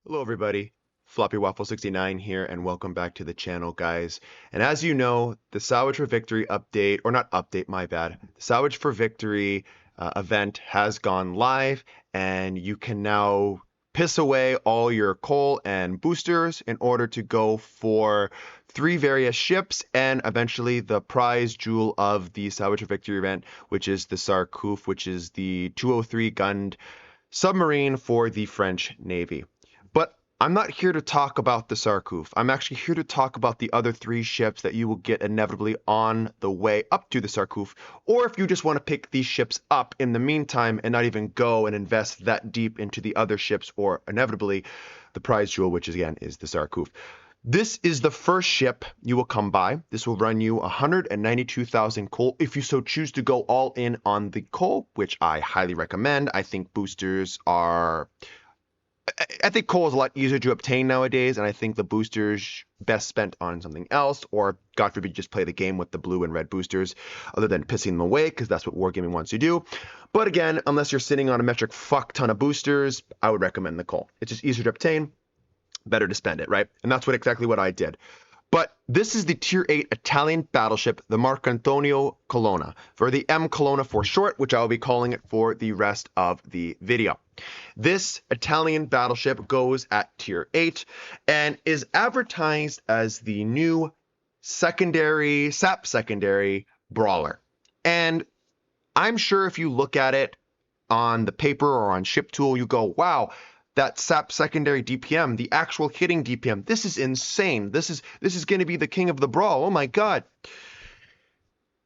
Hello everybody, Floppy Waffle 69 here, and welcome back to the channel, guys. And as you know, the Salvage for Victory update, or not update, my bad, the Salvage for Victory event has gone live, and you can now piss away all your coal and boosters in order to go for 3 various ships and eventually the prize jewel of the Salvage for Victory event, which is the Sarkouf, which is the 203 gunned submarine for the French Navy. But I'm not here to talk about the Sarkouf. I'm actually here to talk about the other 3 ships that you will get inevitably on the way up to the Sarkouf, or if you just want to pick these ships up in the meantime and not even go and invest that deep into the other ships, or inevitably the prize jewel, which again is the Sarkouf. This is the first ship you will come by. This will run you 192,000 coal if you so choose to go all in on the coal, which I highly recommend. I think boosters are... I think coal is a lot easier to obtain nowadays, and I think the boosters best spent on something else, or God forbid, just play the game with the blue and red boosters, other than pissing them away, because that's what wargaming wants you to do. But again, unless you're sitting on a metric fuck ton of boosters, I would recommend the coal. It's just easier to obtain, better to spend it, right? And that's exactly what I did. But this is the Tier 8 Italian battleship, the M.Colonna, for the M.Colonna for short, which I will be calling it for the rest of the video. This Italian battleship goes at Tier 8 and is advertised as the new secondary, SAP secondary brawler. And I'm sure if you look at it on the paper or on ShipTool, you go, wow, that SAP secondary DPM, the actual hitting DPM, this is insane. This is going to be the king of the brawl. Oh my God.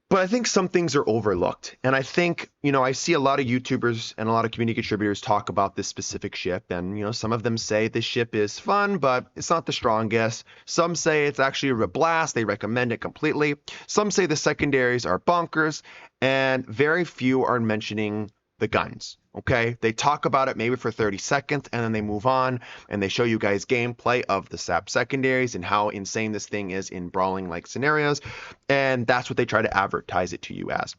But I think some things are overlooked. And I think, I see a lot of YouTubers and a lot of community contributors talk about this specific ship. And, some of them say this ship is fun, but it's not the strongest. Some say it's actually a real blast. They recommend it completely. Some say the secondaries are bonkers. And very few are mentioning the guns. Okay, they talk about it maybe for 30 seconds and then they move on and they show you guys gameplay of the SAP secondaries and how insane this thing is in brawling like scenarios, and that's what they try to advertise it to you as.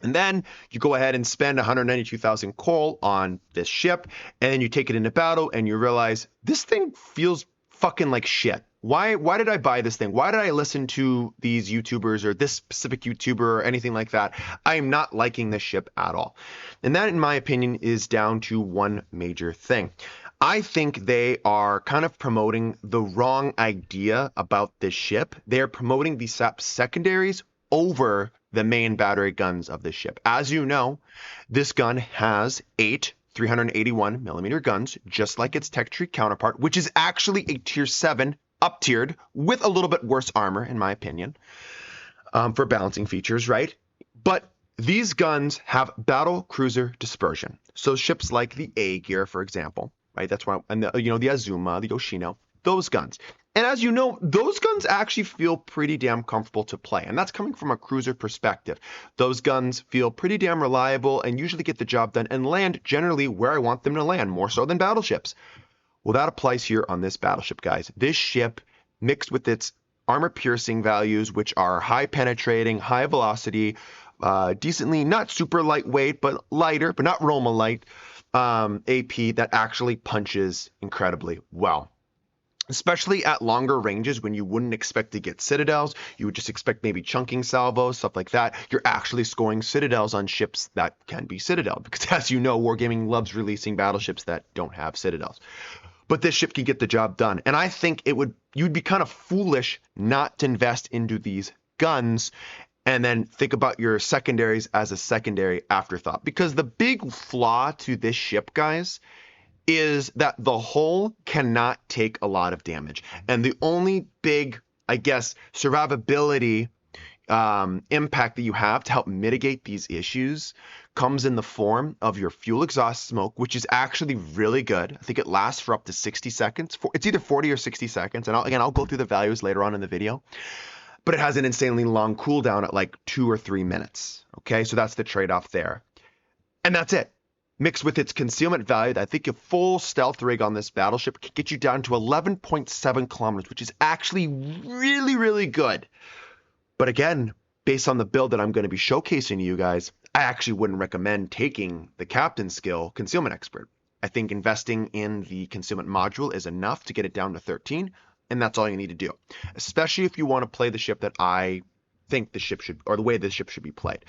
And then you go ahead and spend 192,000 coal on this ship, and then you take it into battle and you realize this thing feels fucking like shit. Why did I buy this thing? Why did I listen to these YouTubers or this specific YouTuber or anything like that? I am not liking this ship at all. And that, in my opinion, is down to one major thing. I think they are kind of promoting the wrong idea about this ship. They're promoting the SAP secondaries over the main battery guns of this ship. As you know, this gun has 8 381 millimeter guns, just like its tech tree counterpart, which is actually a tier 7 up-tiered with a little bit worse armor, in my opinion, for balancing features, right? But these guns have battle cruiser dispersion. So ships like the A gear, for example, right? That's why, and the Azuma, the Yoshino, those guns. And as you know, those guns actually feel pretty damn comfortable to play. And that's coming from a cruiser perspective. Those guns feel pretty damn reliable and usually get the job done and land generally where I want them to land, more so than battleships. Well, that applies here on this battleship, guys. This ship, mixed with its armor piercing values, which are high penetrating, high velocity, decently, not super lightweight, but lighter, but not Roma light, AP that actually punches incredibly well. Especially at longer ranges when you wouldn't expect to get citadels, you would just expect maybe chunking salvos, stuff like that. You're actually scoring citadels on ships that can be citadel, because as you know, Wargaming loves releasing battleships that don't have citadels. But this ship can get the job done. And I think you'd be kind of foolish not to invest into these guns and then think about your secondaries as a secondary afterthought. Because the big flaw to this ship, guys, is that the hull cannot take a lot of damage. And the only big, I guess, survivability impact that you have to help mitigate these issues comes in the form of your fuel exhaust smoke, which is actually really good. I think it lasts for up to 60 seconds. It's either 40 or 60 seconds. And I'll go through the values later on in the video. But it has an insanely long cooldown at like 2 or 3 minutes. Okay, so that's the trade-off there. And that's it. Mixed with its concealment value, I think a full stealth rig on this battleship can get you down to 11.7 kilometers, which is actually really, really good. But again, based on the build that I'm going to be showcasing to you guys, I actually wouldn't recommend taking the captain skill concealment expert. I think investing in the concealment module is enough to get it down to 13, and that's all you need to do, especially if you want to play the ship that I think the ship should, or the way the ship should be played.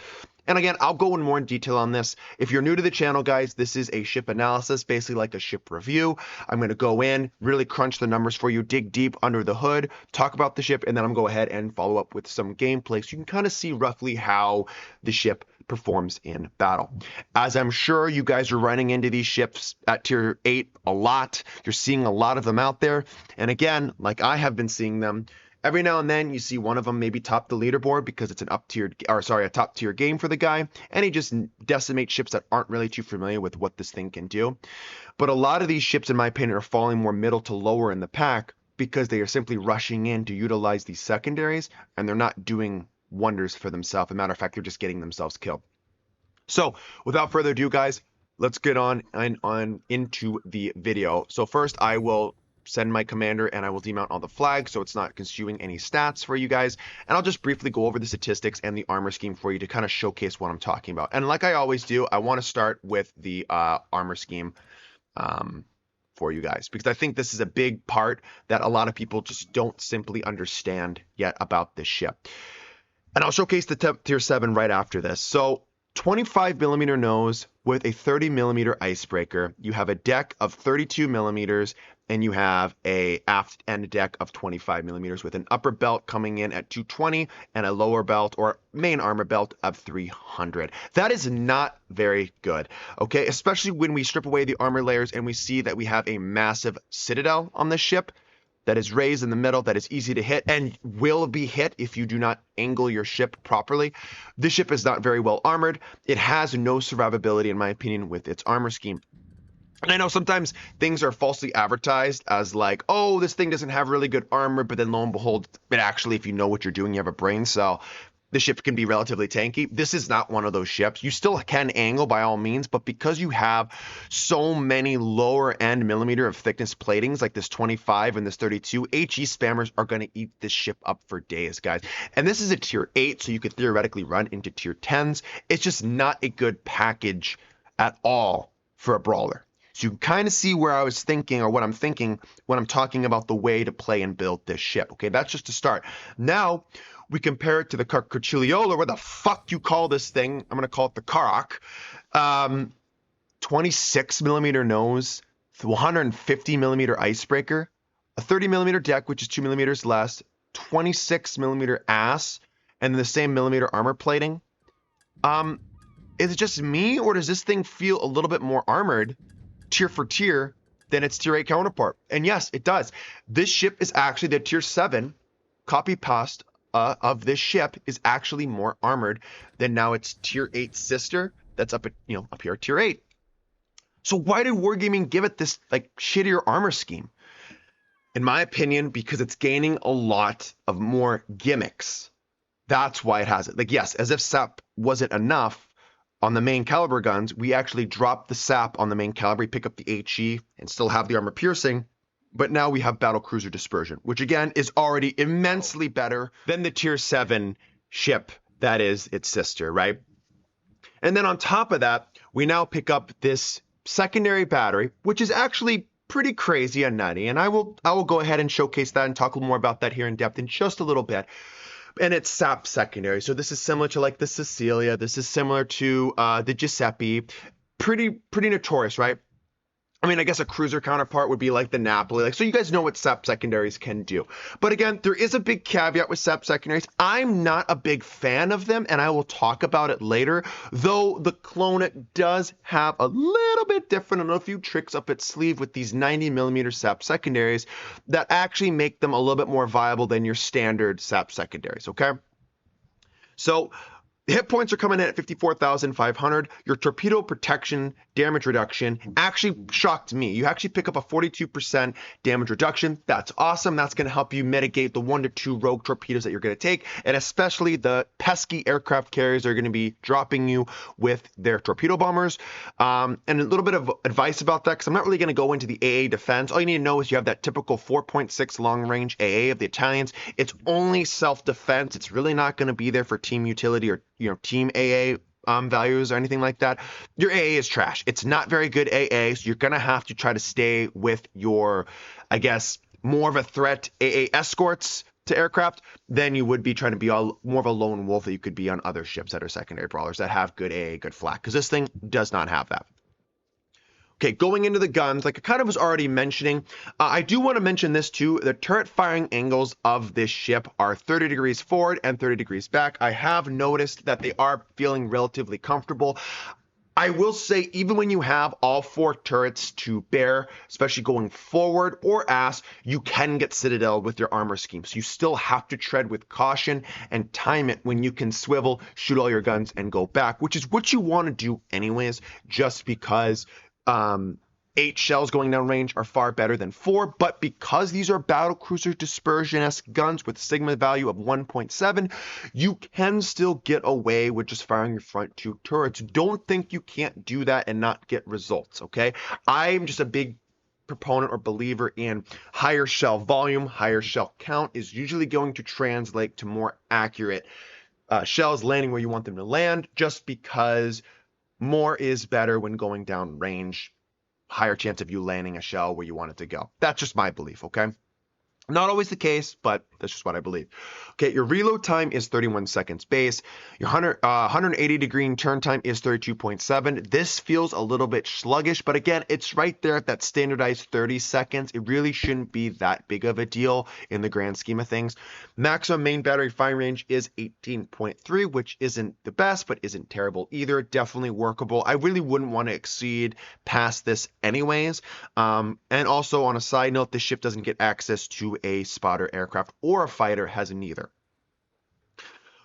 And again, I'll go in more in detail on this. If you're new to the channel, guys, this is a ship analysis, basically like a ship review. I'm going to go in, really crunch the numbers for you, dig deep under the hood, talk about the ship, and then I'm going to go ahead and follow up with some gameplay so you can kind of see roughly how the ship performs in battle. As I'm sure you guys are running into these ships at tier 8 a lot. You're seeing a lot of them out there. And again, like I have been seeing them, every now and then you see one of them maybe top the leaderboard because it's a top tier game for the guy, and he just decimates ships that aren't really too familiar with what this thing can do. But a lot of these ships, in my opinion, are falling more middle to lower in the pack because they are simply rushing in to utilize these secondaries, and they're not doing wonders for themselves. As a matter of fact, they're just getting themselves killed. So without further ado, guys, let's get on into the video. So first I will send my commander and I will demount all the flags so it's not consuming any stats for you guys. And I'll just briefly go over the statistics and the armor scheme for you to kind of showcase what I'm talking about. And like I always do, I want to start with the armor scheme for you guys, because I think this is a big part that a lot of people just don't simply understand yet about this ship. And I'll showcase the tier 7 right after this. So 25 millimeter nose with a 30 millimeter icebreaker. You have a deck of 32 millimeters, and you have a aft end deck of 25 millimeters with an upper belt coming in at 220 and a lower belt or main armor belt of 300. That is not very good, okay? Especially when we strip away the armor layers and we see that we have a massive citadel on this ship that is raised in the middle, that is easy to hit and will be hit if you do not angle your ship properly. This ship is not very well armored. It has no survivability, in my opinion, with its armor scheme. And I know sometimes things are falsely advertised as like, oh, this thing doesn't have really good armor, but then lo and behold, it actually, if you know what you're doing, you have a brain cell, the ship can be relatively tanky. This is not one of those ships. You still can angle by all means, but because you have so many lower end millimeter of thickness platings like this 25 and this 32, HE spammers are going to eat this ship up for days, guys. And this is a tier 8, so you could theoretically run into tier 10s. It's just not a good package at all for a brawler. So you can kind of see where I was thinking, or what I'm thinking when I'm talking about the way to play and build this ship. Okay, that's just a start. Now we compare it to the Carcuccioliola, where the fuck you call this thing. I'm going to call it the Karak. 26 millimeter nose, 150 millimeter icebreaker, a 30 millimeter deck, which is 2 millimeters less, 26 millimeter ass, and the same millimeter armor plating. Is it just me, or does this thing feel a little bit more armored tier for tier than its tier 8 counterpart? And yes, it does. This ship is actually the tier 7 copy paste of this ship is actually more armored than now its tier 8 sister that's up at, up here at tier 8. So why did Wargaming give it this like shittier armor scheme? In my opinion, because it's gaining a lot of more gimmicks. That's why it has it. Like, yes, as if SAP wasn't enough on the main caliber guns, we actually drop the SAP on the main caliber, pick up the HE, and still have the armor piercing. But now we have battle cruiser dispersion, which again is already immensely better than the tier 7 ship that is its sister, right? And then on top of that, we now pick up this secondary battery, which is actually pretty crazy and nutty. And I will go ahead and showcase that and talk a little more about that here in depth in just a little bit. And it's SAP secondary. So this is similar to like the Cecilia. This is similar to the Giuseppe. Pretty notorious, right? I mean, I guess a cruiser counterpart would be like the Napoli. So you guys know what SAP secondaries can do. But again, there is a big caveat with SAP secondaries. I'm not a big fan of them, and I will talk about it later. Though the Colonna does have a little bit different and a few tricks up its sleeve with these 90 millimeter SAP secondaries that actually make them a little bit more viable than your standard SAP secondaries, okay? So hit points are coming in at 54,500. Your torpedo protection damage reduction actually shocked me. You actually pick up a 42% damage reduction. That's awesome. That's going to help you mitigate the 1 to 2 rogue torpedoes that you're going to take, and especially the pesky aircraft carriers are going to be dropping you with their torpedo bombers. And a little bit of advice about that, because I'm not really going to go into the AA defense. All you need to know is you have that typical 4.6 long range AA of the Italians. It's only self-defense. It's really not going to be there for team utility or team AA values or anything like that. Your AA is trash. It's not very good AA, so you're going to have to try to stay with your, I guess, more of a threat AA escorts to aircraft than you would be trying to be more of a lone wolf that you could be on other ships that are secondary brawlers that have good AA, good flak, because this thing does not have that. Okay, going into the guns, like I kind of was already mentioning, I do want to mention this too. The turret firing angles of this ship are 30 degrees forward and 30 degrees back. I have noticed that they are feeling relatively comfortable. I will say, even when you have all 4 turrets to bear, especially going forward or ass, you can get citadel with your armor scheme. So you still have to tread with caution and time it when you can swivel, shoot all your guns, and go back, which is what you want to do anyways, just because 8 shells going down range are far better than 4, but because these are battlecruiser dispersion-esque guns with sigma value of 1.7, you can still get away with just firing your front 2 turrets. Don't think you can't do that and not get results, okay? I'm just a big proponent or believer in higher shell volume. Higher shell count is usually going to translate to more accurate shells landing where you want them to land, just because more is better when going down range. Higher chance of you landing a shell where you want it to go. That's just my belief, okay? Not always the case, but that's just what I believe. Okay, your reload time is 31 seconds base. Your 180 degree turn time is 32.7. This feels a little bit sluggish, but again, it's right there at that standardized 30 seconds. It really shouldn't be that big of a deal in the grand scheme of things. Maximum main battery firing range is 18.3, which isn't the best, but isn't terrible either. Definitely workable. I really wouldn't want to exceed past this anyways. And also on a side note, this ship doesn't get access to a spotter aircraft, or a fighter has neither.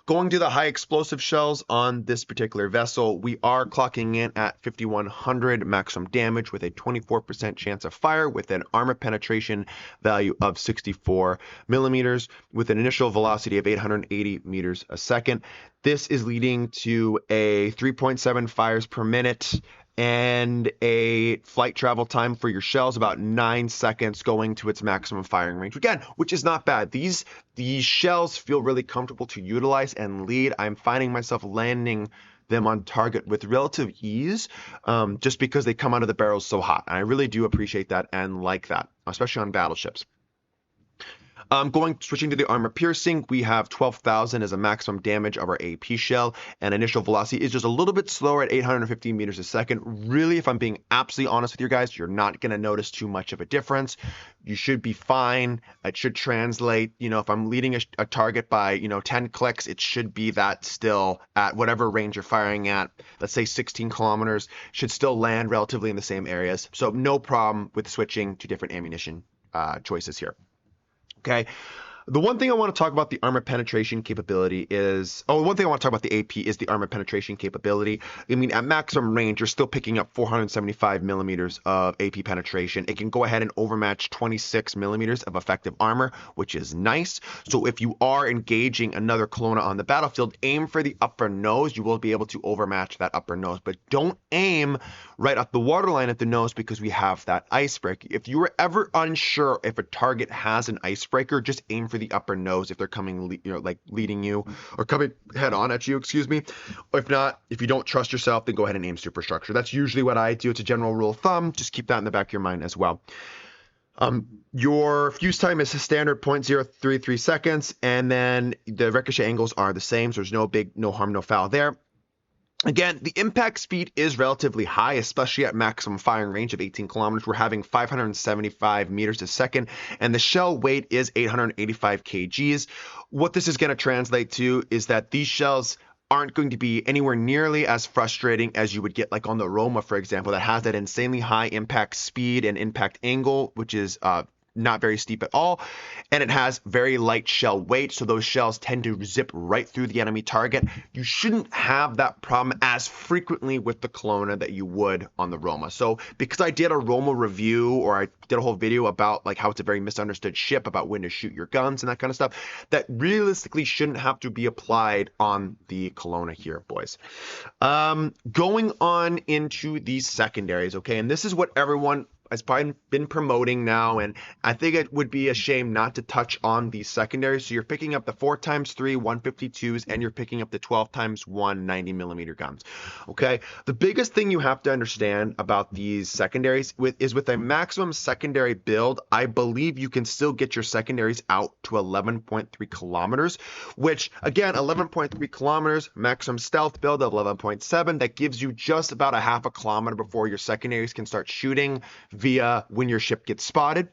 Going to the high explosive shells on this particular vessel, we are clocking in at 5,100 maximum damage with a 24% chance of fire with an armor penetration value of 64 millimeters with an initial velocity of 880 meters a second. This is leading to a 3.7 fires per minute and a flight travel time for your shells about 9 seconds going to its maximum firing range, again, which is not bad. These shells feel really comfortable to utilize and lead. I'm finding myself landing them on target with relative ease, just because they come out of the barrels so hot. And I really do appreciate that and like that, especially on battleships. Switching to the armor piercing, we have 12,000 as a maximum damage of our AP shell, and initial velocity is just a little bit slower at 850 meters a second. Really, if I'm being absolutely honest with you guys, you're not going to notice too much of a difference. You should be fine. It should translate. If I'm leading a target by 10 clicks, it should be that still at whatever range you're firing at. Let's say 16 kilometers, should still land relatively in the same areas. So no problem with switching to different ammunition choices here. Okay. The one thing I want to talk about the armor penetration capability is, one thing I want to talk about the AP is the armor penetration capability. I mean, at maximum range, you're still picking up 475 millimeters of AP penetration. It can go ahead and overmatch 26 millimeters of effective armor, which is nice. So if you are engaging another Colonna on the battlefield, aim for the upper nose. You will be able to overmatch that upper nose, but don't aim right up the waterline at the nose because we have that icebreaker. If you were ever unsure if a target has an icebreaker, just aim for the upper nose if they're coming, like leading you or coming head on at you, excuse me. If not, if you don't trust yourself, then go ahead and aim superstructure. That's usually what I do. It's a general rule of thumb. Just keep that in the back of your mind as well. Your fuse time is a standard 0.033 seconds, and then the ricochet angles are the same, so there's no harm, no foul there. Again, the impact speed is relatively high, especially at maximum firing range of 18 kilometers. We're having 575 meters a second, and the shell weight is 885 kgs. What this is going to translate to is that these shells aren't going to be anywhere nearly as frustrating as you would get like on the Roma, for example, that has that insanely high impact speed and impact angle, which is not very steep at all, and it has very light shell weight, so those shells tend to zip right through the enemy target. You shouldn't have that problem as frequently with the Colonna that you would on the Roma. So because I did a Roma review, or I did a whole video about like how it's a very misunderstood ship, about when to shoot your guns and that kind of stuff, that realistically shouldn't have to be applied on the Colonna here, boys. Going on into these secondaries, okay, and this is what everyone has probably been promoting now, and I think it would be a shame not to touch on these secondaries. So you're picking up the 4x3 152s, and you're picking up the 12x1 90mm guns. Okay, the biggest thing you have to understand about these secondaries is with a maximum secondary build, I believe you can still get your secondaries out to 11.3 kilometers, which again, 11.3 kilometers, maximum stealth build of 11.7, that gives you just about a half a kilometer before your secondaries can start shooting via when your ship gets spotted.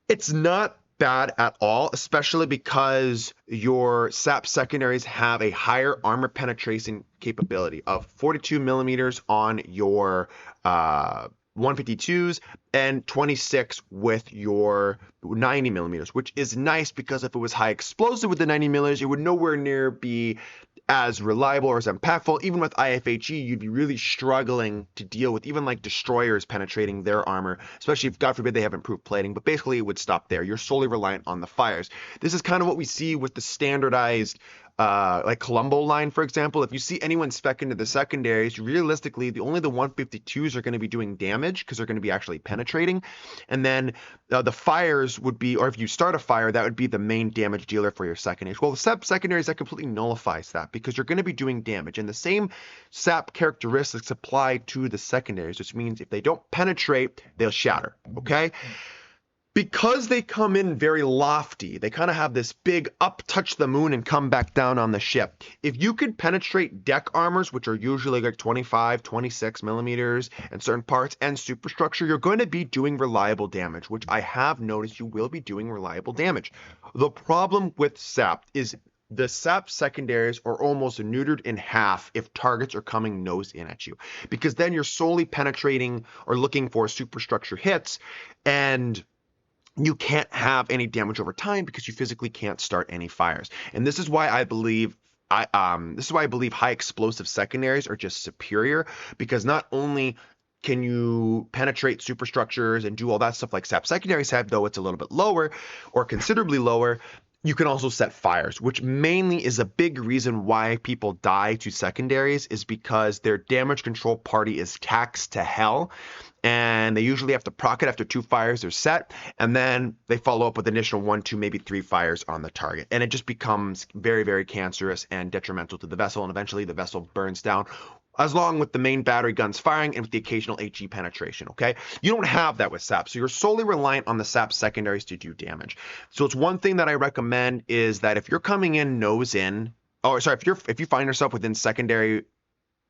It's not bad at all, especially because your SAP secondaries have a higher armor penetration capability of 42 millimeters on your 152s and 26 with your 90 millimeters, which is nice because if it was high explosive with the 90 millimeters, it would nowhere near be as reliable or as impactful. Even with IFHE, you'd be really struggling to deal with even like destroyers penetrating their armor, especially if, God forbid, they have improved plating. But basically, it would stop there. You're solely reliant on the fires. This is kind of what we see with the standardized like Colombo line, for example. If you see anyone spec into the secondaries, realistically, only the 152s are going to be doing damage because they're going to be actually penetrating. And then the fires would be, or if you start a fire, that would be the main damage dealer for your secondaries. Well, the SAP secondaries, that completely nullifies that because you're going to be doing damage. And the same SAP characteristics apply to the secondaries, which means if they don't penetrate, they'll shatter, okay? Because they come in very lofty, they kind of have this big up, touch the moon, and come back down on the ship. If you could penetrate deck armors, which are usually like 25, 26 millimeters in certain parts, and superstructure, you're going to be doing reliable damage, which I have noticed you will be doing reliable damage. The problem with SAP is the SAP secondaries are almost neutered in half if targets are coming nose in at you, because then you're solely penetrating or looking for superstructure hits, and you can't have any damage over time because you physically can't start any fires. And this is why I believe high explosive secondaries are just superior, because not only can you penetrate superstructures and do all that stuff like SAP secondaries have, though it's a little bit lower or considerably lower, you can also set fires, which mainly is a big reason why people die to secondaries, is because their damage control party is taxed to hell. And they usually have to proc it after 2 fires are set, and then they follow up with additional 1, 2, maybe 3 fires on the target. And it just becomes very, very cancerous and detrimental to the vessel, and eventually the vessel burns down, as long with the main battery guns firing and with the occasional HE penetration, okay? You don't have that with SAP, so you're solely reliant on the SAP secondaries to do damage. So it's one thing that I recommend is that if you're coming in nose in, if you find yourself within secondary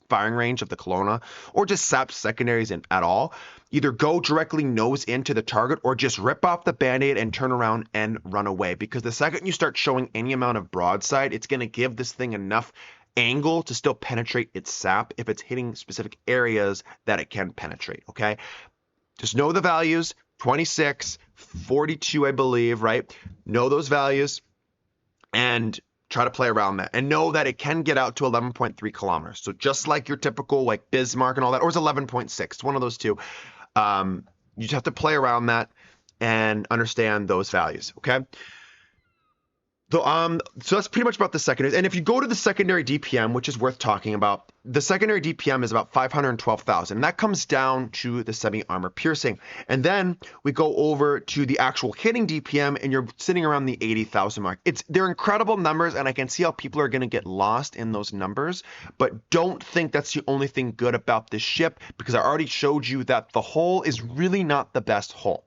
firing range of the Colonna, or just SAP secondaries at all, either go directly nose into the target or just rip off the band-aid and turn around and run away, because the second you start showing any amount of broadside, it's going to give this thing enough angle to still penetrate its SAP if it's hitting specific areas that it can penetrate, okay? Just know the values, 26, 42, I believe, right? Know those values and try to play around that, and know that it can get out to 11.3 kilometers. So just like your typical like Bismarck and all that, or it's 11.6, it's one of those two. You just have to play around that and understand those values, okay? So that's pretty much about the secondaries. And if you go to the secondary DPM, which is worth talking about, the secondary DPM is about 512,000. And that comes down to the semi-armor piercing. And then we go over to the actual hitting DPM, and you're sitting around the 80,000 mark. They're incredible numbers, and I can see how people are going to get lost in those numbers. But don't think that's the only thing good about this ship, because I already showed you that the hull is really not the best hull.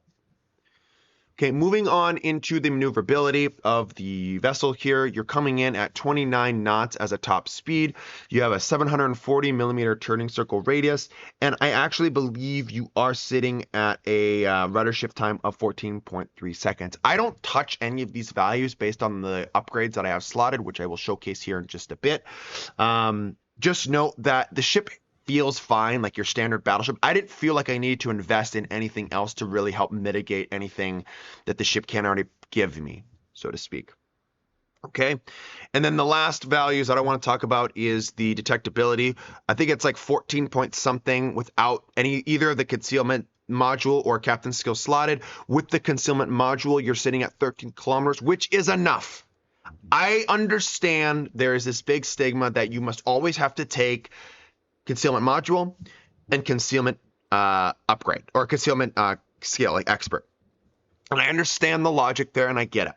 Okay, moving on into the maneuverability of the vessel here, you're coming in at 29 knots as a top speed. You have a 740 millimeter turning circle radius, and I actually believe you are sitting at a rudder shift time of 14.3 seconds. I don't touch any of these values based on the upgrades that I have slotted, which I will showcase here in just a bit. Just note that the ship feels fine, like your standard battleship. I didn't feel like I needed to invest in anything else to really help mitigate anything that the ship can't already give me, so to speak. Okay, and then the last values that I want to talk about is the detectability. I think it's like 14 point something without either the concealment module or captain skill slotted. With the concealment module, you're sitting at 13 kilometers, which is enough. I understand there is this big stigma that you must always have to take concealment module and concealment upgrade or concealment skill, like expert. And I understand the logic there and I get it.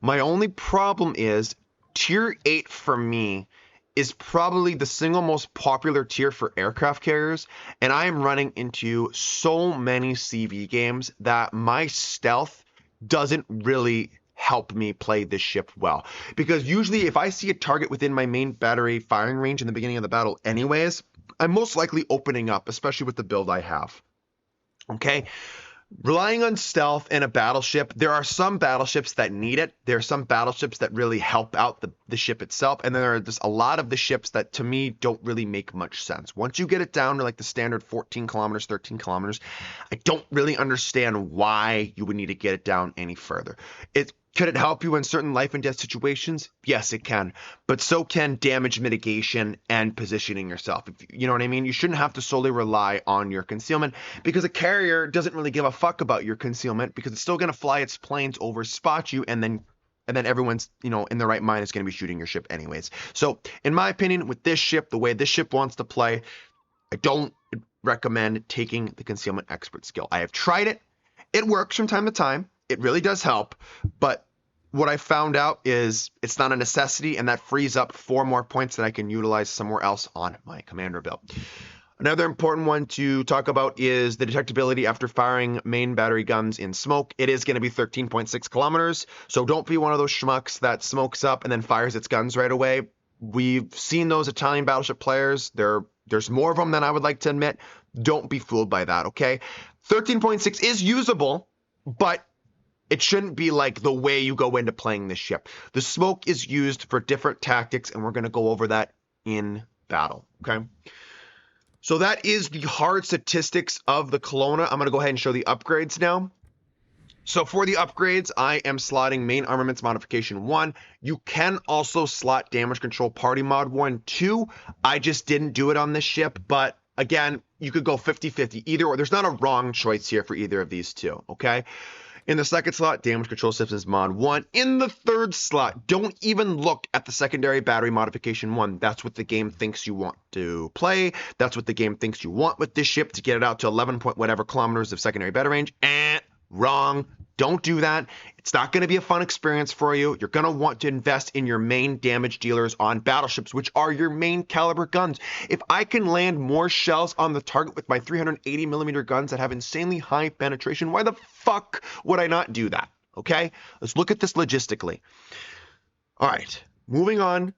My only problem is tier 8 for me is probably the single most popular tier for aircraft carriers, and I am running into so many CV games that my stealth doesn't really help me play this ship well. Because usually if I see a target within my main battery firing range in the beginning of the battle anyways, I'm most likely opening up, especially with the build I have. Okay? Relying on stealth in a battleship, there are some battleships that need it. There are some battleships that really help out the ship itself. And then there are just a lot of the ships that, to me, don't really make much sense. Once you get it down to like the standard 14 kilometers, 13 kilometers, I don't really understand why you would need to get it down any further. Could it help you in certain life and death situations? Yes, it can. But so can damage mitigation and positioning yourself. You know what I mean? You shouldn't have to solely rely on your concealment because a carrier doesn't really give a fuck about your concealment because it's still going to fly its planes over, spot you, and then everyone's, in the right mind is going to be shooting your ship anyways. So in my opinion, with this ship, the way this ship wants to play, I don't recommend taking the concealment expert skill. I have tried it. It works from time to time. It really does help, but what I found out is it's not a necessity, and that frees up 4 more points that I can utilize somewhere else on my commander build. Another important one to talk about is the detectability after firing main battery guns in smoke. It is going to be 13.6 kilometers, so don't be one of those schmucks that smokes up and then fires its guns right away. We've seen those Italian battleship players. There's more of them than I would like to admit. Don't be fooled by that, okay? 13.6 is usable, but it shouldn't be like the way you go into playing this ship. The smoke is used for different tactics, and we're going to go over that in battle, okay? So that is the hard statistics of the Colonna. I'm going to go ahead and show the upgrades now. So for the upgrades, I am slotting main armaments modification 1. You can also slot damage control party mod 1 too. I just didn't do it on this ship, but again, you could go 50-50 either or. There's not a wrong choice here for either of these two, okay? In the second slot, damage control systems mod 1. In the third slot, don't even look at the secondary battery modification 1. That's what the game thinks you want to play. That's what the game thinks you want with this ship to get it out to 11 point whatever kilometers of secondary battery range. Wrong. Don't do that. It's not going to be a fun experience for you. You're going to want to invest in your main damage dealers on battleships, which are your main caliber guns. If I can land more shells on the target with my 380 millimeter guns that have insanely high penetration, why the fuck would I not do that? Okay, let's look at this logistically. All right, moving on.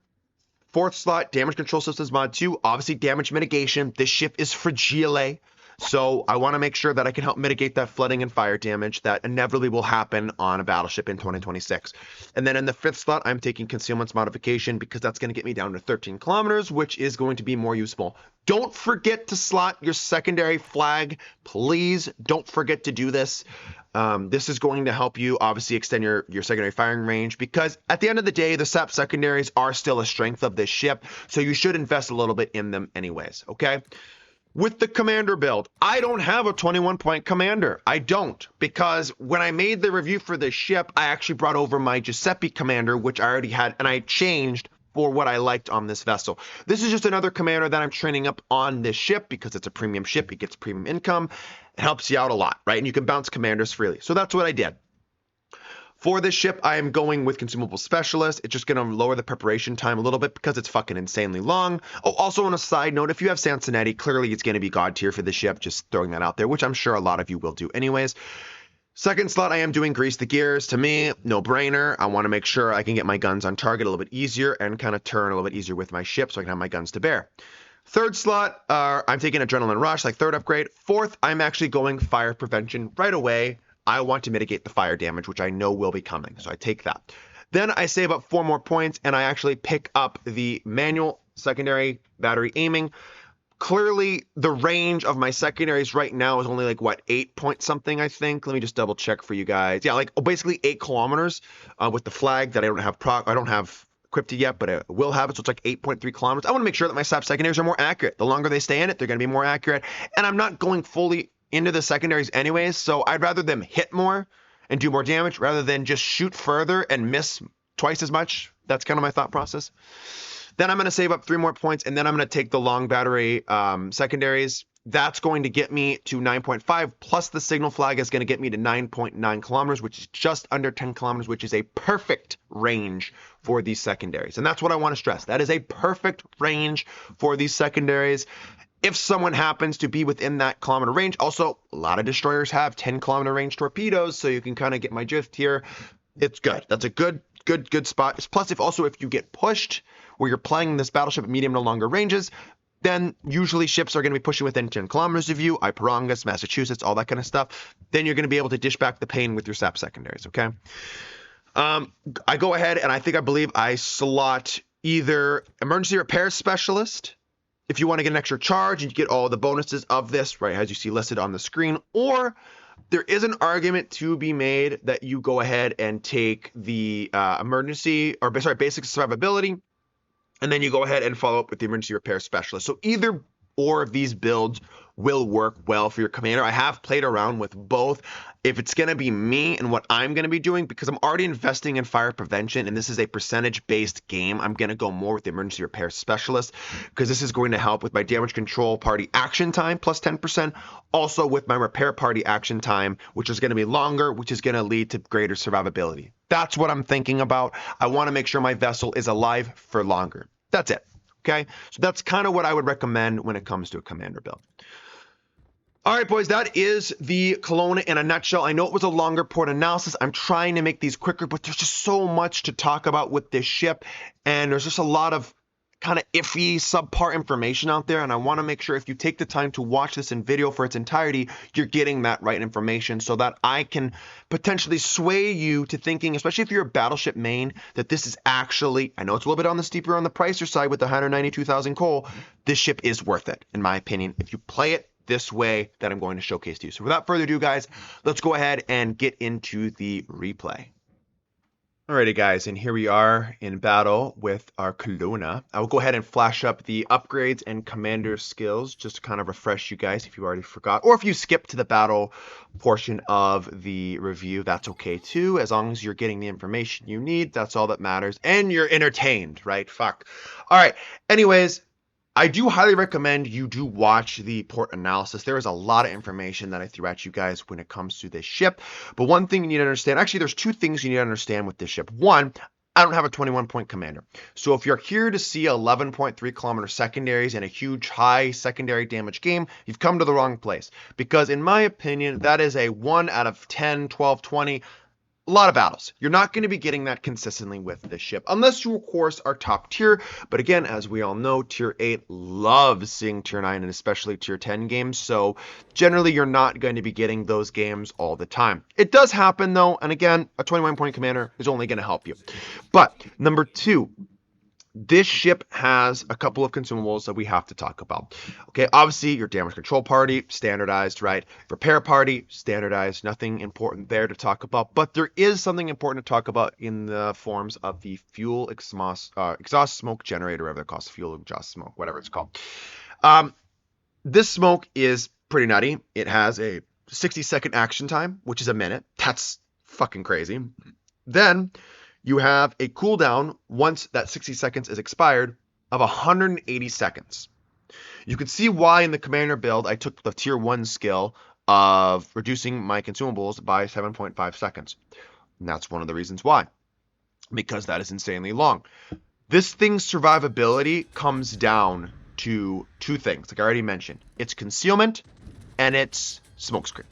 Fourth slot, damage control systems mod 2. Obviously, damage mitigation. This ship is fragile. So I want to make sure that I can help mitigate that flooding and fire damage that inevitably will happen on a battleship in 2026. And then in the fifth slot, I'm taking concealments modification because that's going to get me down to 13 kilometers, which is going to be more useful. Don't forget to slot your secondary flag. Please don't forget to do this. This is going to help you obviously extend your secondary firing range because at the end of the day, the SAP secondaries are still a strength of this ship. So you should invest a little bit in them anyways. Okay. With the commander build, I don't have a 21-point commander. I don't, because when I made the review for this ship, I actually brought over my Giuseppe commander, which I already had, and I changed for what I liked on this vessel. This is just another commander that I'm training up on this ship because it's a premium ship. It gets premium income. It helps you out a lot, right? And you can bounce commanders freely. So that's what I did. For this ship, I am going with Consumable Specialist. It's just going to lower the preparation time a little bit because it's fucking insanely long. Oh, also on a side note, if you have Sansonetti, clearly it's going to be God tier for the ship. Just throwing that out there, which I'm sure a lot of you will do anyways. Second slot, I am doing Grease the Gears. To me, no brainer. I want to make sure I can get my guns on target a little bit easier and kind of turn a little bit easier with my ship so I can have my guns to bear. Third slot, I'm taking Adrenaline Rush, like third upgrade. Fourth, I'm actually going Fire Prevention right away. I want to mitigate the fire damage, which I know will be coming, so I take that. Then I save up 4 more points, and I actually pick up the manual secondary battery aiming. clearly the range of my secondaries right now is only like what, 8 point something, I think. Let me just double check for you guys. Yeah, like basically 8 kilometers with the flag that I don't have equipped yet, but I will have it. So it's like 8.3 kilometers. I want to make sure that my sap secondaries are more accurate. The longer they stay in it, they're going to be more accurate. And I'm not going fully into the secondaries anyways, so I'd rather them hit more and do more damage rather than just shoot further and miss twice as much. That's kind of my thought process. Then I'm going to save up 3 more points, and then I'm going to take the long battery secondaries. That's going to get me to 9.5, plus the signal flag is going to get me to 9.9 kilometers, which is just under 10 kilometers, which is a perfect range for these secondaries. And that's what I want to stress. That is a perfect range for these secondaries. If someone happens to be within that kilometer range, also, a lot of destroyers have 10-kilometer range torpedoes, so you can kind of get my drift here. It's good. That's a good spot. Plus, if you get pushed, where you're playing this battleship at medium to longer ranges, then usually ships are going to be pushing within 10 kilometers of you, Iparangas, Massachusetts, all that kind of stuff. Then you're going to be able to dish back the pain with your sap secondaries, okay? I go ahead and I believe I slot either emergency repair specialist, if you want to get an extra charge and you get all the bonuses of this, right, as you see listed on the screen, or there is an argument to be made that you go ahead and take the basic survivability, and then you go ahead and follow up with the emergency repair specialist. So either or of these builds will work well for your commander. I have played around with both. If it's going to be me and what I'm going to be doing, because I'm already investing in fire prevention and this is a percentage-based game, I'm going to go more with the emergency repair specialist because this is going to help with my damage control party action time plus 10%. Also with my repair party action time, which is going to be longer, which is going to lead to greater survivability. That's what I'm thinking about. I want to make sure my vessel is alive for longer. That's it. Okay, so that's kind of what I would recommend when it comes to a commander build. All right, boys, that is the Colonna in a nutshell. I know it was a longer port analysis. I'm trying to make these quicker, but there's just so much to talk about with this ship, and there's just a lot of kind of iffy, subpar information out there, and I want to make sure if you take the time to watch this in video for its entirety, you're getting that right information so that I can potentially sway you to thinking, especially if you're a Battleship main, that this is actually, I know it's a little bit on the steeper on the pricer side with the 192,000 coal, this ship is worth it, in my opinion, if you play it this way that I'm going to showcase to you. So without further ado, guys, let's go ahead and get into the replay. Alrighty guys, and here we are in battle with our Colonna. I will go ahead and flash up the upgrades and commander skills just to kind of refresh you guys if you already forgot. Or if you skipped to the battle portion of the review, that's okay too. As long as you're getting the information you need, that's all that matters. And you're entertained, right? Fuck. Alright, anyways, I do highly recommend you do watch the port analysis. There is a lot of information that I threw at you guys when it comes to this ship. But one thing you need to understand, actually there's two things you need to understand with this ship. One, I don't have a 21-point commander. So if you're here to see 11.3 kilometer secondaries and a huge high secondary damage game, you've come to the wrong place. Because in my opinion, that is a 1 out of 10, 12, 20, a lot of battles. You're not going to be getting that consistently with this ship, unless you, of course, are top tier. But again, as we all know, tier 8 loves seeing tier 9 and especially tier 10 games. So generally, you're not going to be getting those games all the time. It does happen, though. And again, a 21-point commander is only going to help you. But number two, this ship has a couple of consumables that we have to talk about. Okay, obviously your damage control party, standardized, right? Repair party, standardized, nothing important there to talk about. But there is something important to talk about in the forms of the fuel exhaust smoke generator, whatever it calls, fuel exhaust smoke, whatever it's called. This smoke is pretty nutty. It has a 60-second action time, which is a minute. That's fucking crazy. Then you have a cooldown once that 60 seconds is expired of 180 seconds. You can see why in the commander build I took the tier 1 skill of reducing my consumables by 7.5 seconds. And that's one of the reasons why. Because that is insanely long. This thing's survivability comes down to two things, like I already mentioned. It's concealment and it's smokescreen.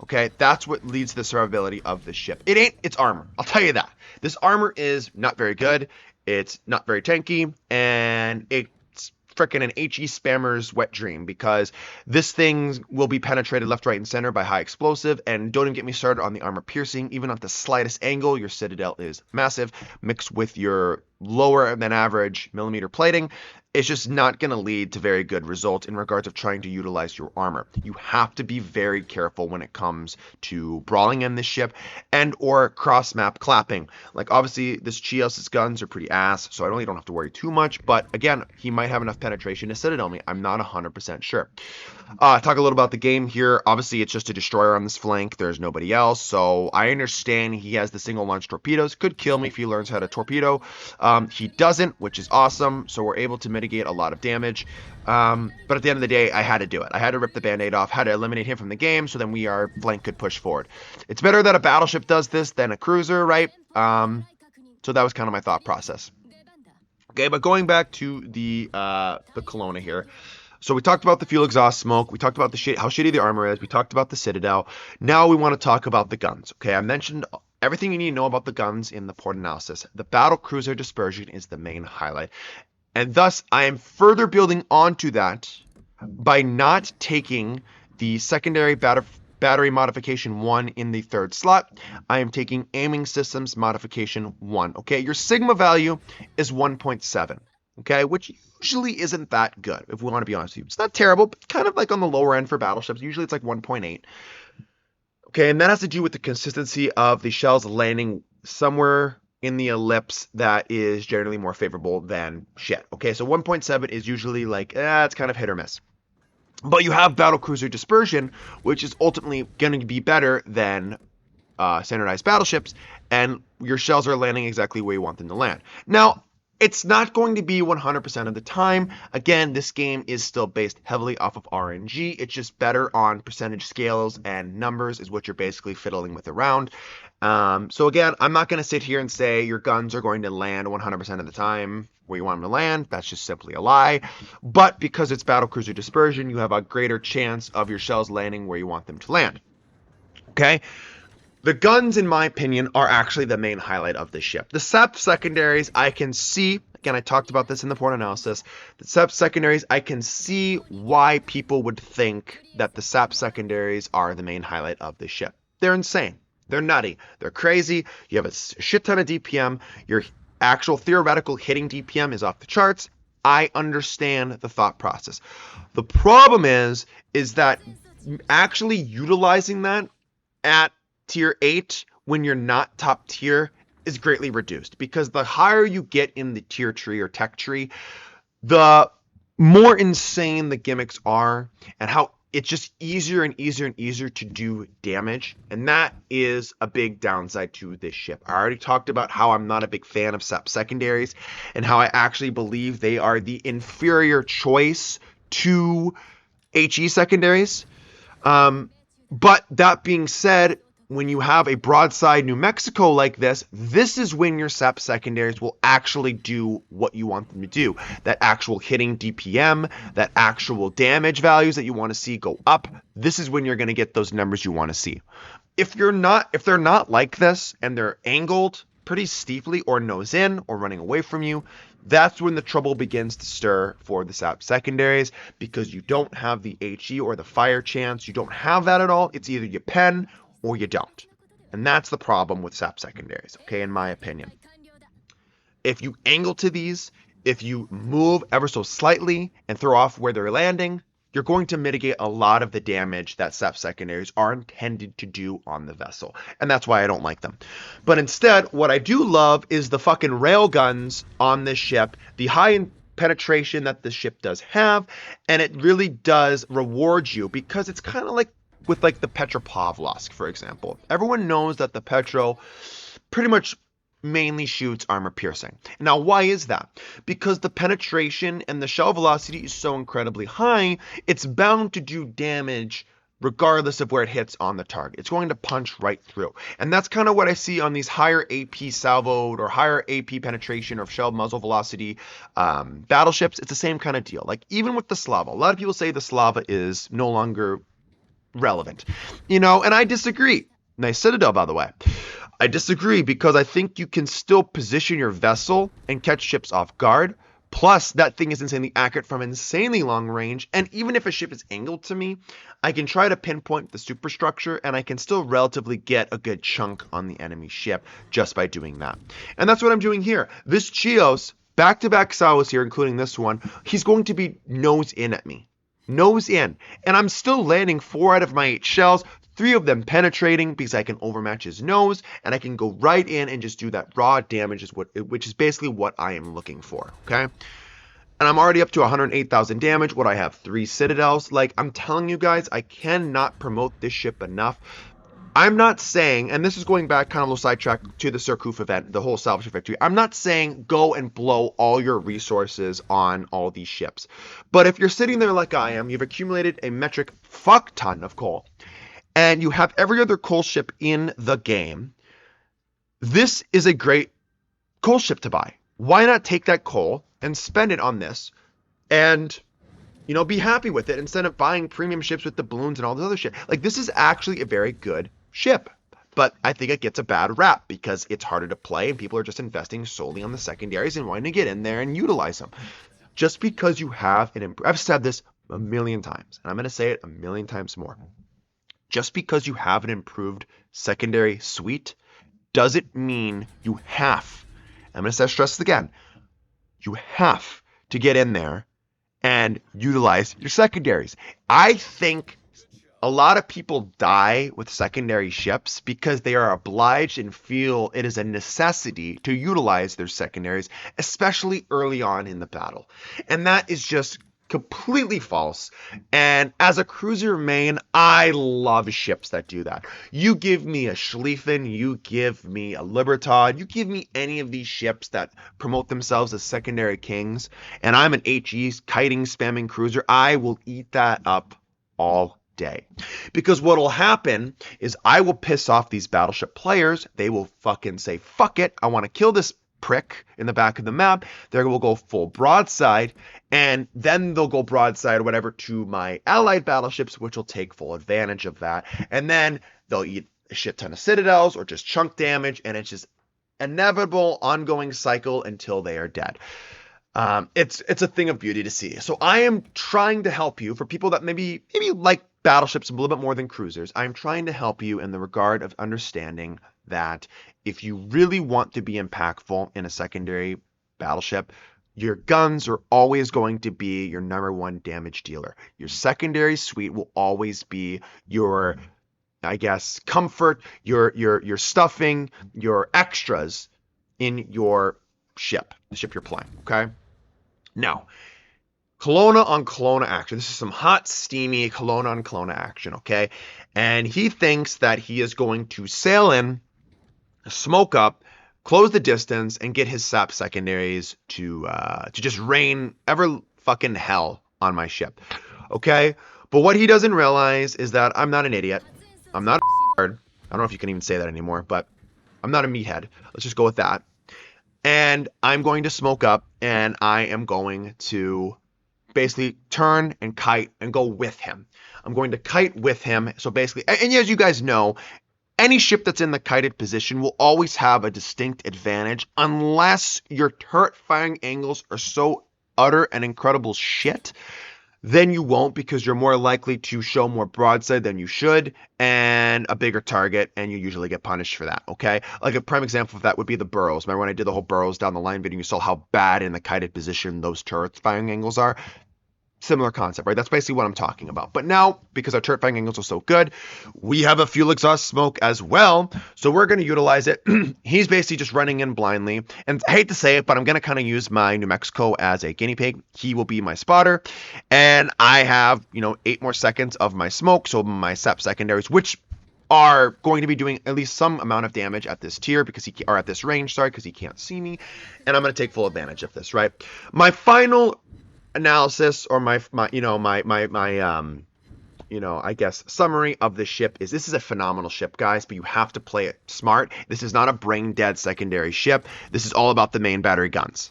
Okay, that's what leads to the survivability of this ship. It ain't its armor, I'll tell you that. This armor is not very good, it's not very tanky, and it's freaking an HE spammer's wet dream because this thing will be penetrated left, right, and center by high explosive, and don't even get me started on the armor piercing. Even at the slightest angle, your citadel is massive, mixed with your lower than average millimeter plating. it's just not going to lead to very good results in regards of trying to utilize your armor. You have to be very careful when it comes to brawling in this ship and or cross map clapping. Like obviously this Chios' guns are pretty ass, so I really don't have to worry too much, but again, he might have enough penetration to citadel me. I'm not 100% sure. Talk a little about the game here. Obviously, it's just a destroyer on this flank. There's nobody else, so I understand he has the single launch torpedoes. Could kill me if he learns how to torpedo. He doesn't, which is awesome, so we're able to mitigate a lot of damage. But at the end of the day, I had to do it. I had to rip the band-aid off, had to eliminate him from the game, so then our flank could push forward. It's better that a battleship does this than a cruiser, right? So that was kind of my thought process. Okay, but going back to the Colonna here. So we talked about the fuel exhaust smoke. We talked about how shitty the armor is. We talked about the Citadel. Now we want to talk about the guns. Okay, I mentioned everything you need to know about the guns in the port analysis. The battle cruiser dispersion is the main highlight. And thus, I am further building onto that by not taking the secondary battery modification 1 in the 3rd slot. I am taking aiming systems modification 1. Okay, your sigma value is 1.7. Okay, which usually isn't that good, if we want to be honest with you. It's not terrible, but kind of like on the lower end for battleships. Usually it's like 1.8. Okay, and that has to do with the consistency of the shells landing somewhere in the ellipse that is generally more favorable than shit. Okay, so 1.7 is usually like, it's kind of hit or miss. But you have battlecruiser dispersion, which is ultimately going to be better than standardized battleships, and your shells are landing exactly where you want them to land. Now, it's not going to be 100% of the time. Again, this game is still based heavily off of RNG. It's just better on percentage scales and numbers is what you're basically fiddling with around. So again, I'm not going to sit here and say your guns are going to land 100% of the time where you want them to land. That's just simply a lie. But because it's battlecruiser dispersion, you have a greater chance of your shells landing where you want them to land. Okay? The guns, in my opinion, are actually the main highlight of the ship. The SEP secondaries, I can see, again, I talked about this in the port analysis, the SEP secondaries, I can see why people would think that the SEP secondaries are the main highlight of the ship. They're insane. They're nutty. They're crazy. You have a shit ton of DPM. Your actual theoretical hitting DPM is off the charts. I understand the thought process. The problem is that actually utilizing that at tier 8 when you're not top tier is greatly reduced, because the higher you get in the tier tree or tech tree, the more insane the gimmicks are and how it's just easier and easier and easier to do damage. And that is a big downside to this ship. I already talked about how I'm not a big fan of SEP secondaries and how I actually believe they are the inferior choice to HE secondaries. But that being said, when you have a broadside New Mexico like this is when your SEP secondaries will actually do what you want them to do. That actual hitting DPM, that actual damage values that you want to see go up. This is when you're going to get those numbers you want to see. If they're not like this and they're angled pretty steeply or nose in or running away from you, that's when the trouble begins to stir for the SAP secondaries, because you don't have the HE or the fire chance. You don't have that at all. It's either you pen or you don't. And that's the problem with SAP secondaries, okay, in my opinion. If you angle to these, if you move ever so slightly and throw off where they're landing, you're going to mitigate a lot of the damage that SAP secondaries are intended to do on the vessel. And that's why I don't like them. But instead, what I do love is the fucking rail guns on this ship, the high penetration that the ship does have, and it really does reward you, because it's kind of like with like the Petropavlovsk, for example. Everyone knows that the Petro pretty much mainly shoots armor piercing. Now, why is that? Because the penetration and the shell velocity is so incredibly high, it's bound to do damage regardless of where it hits on the target. It's going to punch right through. And that's kind of what I see on these higher AP salvoed or higher AP penetration or shell muzzle velocity battleships. It's the same kind of deal. Like even with the Slava, a lot of people say the Slava is no longer relevant, and I disagree. Nice Citadel, by the way. I disagree, because I think you can still position your vessel and catch ships off guard. Plus, that thing is insanely accurate from insanely long range. And even if a ship is angled to me, I can try to pinpoint the superstructure and I can still relatively get a good chunk on the enemy ship just by doing that. And that's what I'm doing here. This Chios back-to-back silos here, including this one, he's going to be nose in at me. Nose in. And I'm still landing 4 out of my 8 shells, 3 of them penetrating because I can overmatch his nose, and I can go right in and just do that raw damage, which is basically what I am looking for, okay? And I'm already up to 108,000 damage. What I have 3 citadels. Like, I'm telling you guys, I cannot promote this ship enough. I'm not saying, and this is going back kind of a little sidetrack to the Surcouf event, the whole Salvage Victory. I'm not saying go and blow all your resources on all these ships. But if you're sitting there like I am, you've accumulated a metric fuck ton of coal, and you have every other coal ship in the game, this is a great coal ship to buy. Why not take that coal and spend it on this and, you know, be happy with it instead of buying premium ships with the balloons and all this other shit? Like, this is actually a very good ship, but I think it gets a bad rap because it's harder to play and people are just investing solely on the secondaries and wanting to get in there and utilize them. Just because you have I've said this a million times, and I'm going to say it a million times more. Just because you have an improved secondary suite doesn't mean you have, I'm going to stress this again, you have to get in there and utilize your secondaries. I think a lot of people die with secondary ships because they are obliged and feel it is a necessity to utilize their secondaries, especially early on in the battle. And that is just completely false. And as a cruiser main, I love ships that do that. You give me a Schlieffen, you give me a Libertad, you give me any of these ships that promote themselves as secondary kings, and I'm an HE kiting spamming cruiser, I will eat that up all day. Because what will happen is I will piss off these Battleship players. They will fucking say, fuck it, I want to kill this prick in the back of the map. They will go full broadside, and then they'll go broadside or whatever to my allied battleships, which will take full advantage of that. And then they'll eat a shit ton of citadels or just chunk damage, and it's just inevitable ongoing cycle until they are dead. It's a thing of beauty to see. So I am trying to help you, for people that maybe like battleships a little bit more than cruisers. I'm trying to help you in the regard of understanding that if you really want to be impactful in a secondary battleship, your guns are always going to be your number one damage dealer. Your secondary suite will always be your, I guess, comfort, your stuffing, your extras in your ship, the ship you're playing, okay? Now, Colonna on Colonna action. This is some hot, steamy Colonna on Colonna action, okay? And he thinks that he is going to sail in, smoke up, close the distance, and get his sap secondaries to just rain ever fucking hell on my ship, okay? But what he doesn't realize is that I'm not an idiot. I'm not a I don't know if you can even say that anymore, but I'm not a meathead. Let's just go with that. And I'm going to smoke up, and I am going to basically turn and kite and go with him. I'm going to kite with him. So basically, and as you guys know, any ship that's in the kited position will always have a distinct advantage unless your turret firing angles are so utter and incredible shit. Then you won't, because you're more likely to show more broadside than you should and a bigger target, and you usually get punished for that, okay? Like a prime example of that would be the burrows. Remember when I did the whole burrows down the line video, you saw how bad in the kited position those turret firing angles are? Similar concept, right? That's basically what I'm talking about. But now, because our turret firing angles are so good, we have a fuel exhaust smoke as well. So we're going to utilize it. He's basically just running in blindly. And I hate to say it, but I'm going to kind of use my New Mexico as a guinea pig. He will be my spotter. And I have, 8 more seconds of my smoke. So my sap secondaries, which are going to be doing at least some amount of damage at this tier because at this range, because he can't see me. And I'm going to take full advantage of this, right? My final analysis, or my I guess summary of the ship is, this is a phenomenal ship, guys, but you have to play it smart. This is not a brain dead secondary ship. This is all about the main battery guns,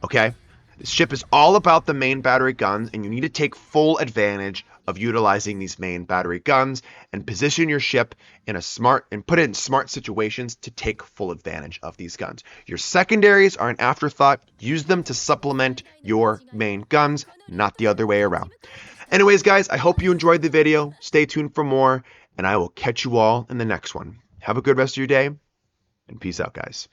okay? This ship is all about the main battery guns, and you need to take full advantage of utilizing these main battery guns and position your ship in a smart, and put it in smart situations to take full advantage of these guns. Your secondaries are an afterthought. Use them to supplement your main guns, not the other way around. Anyways, guys, I hope you enjoyed the video. Stay tuned for more, and I will catch you all in the next one. Have a good rest of your day, and peace out, guys.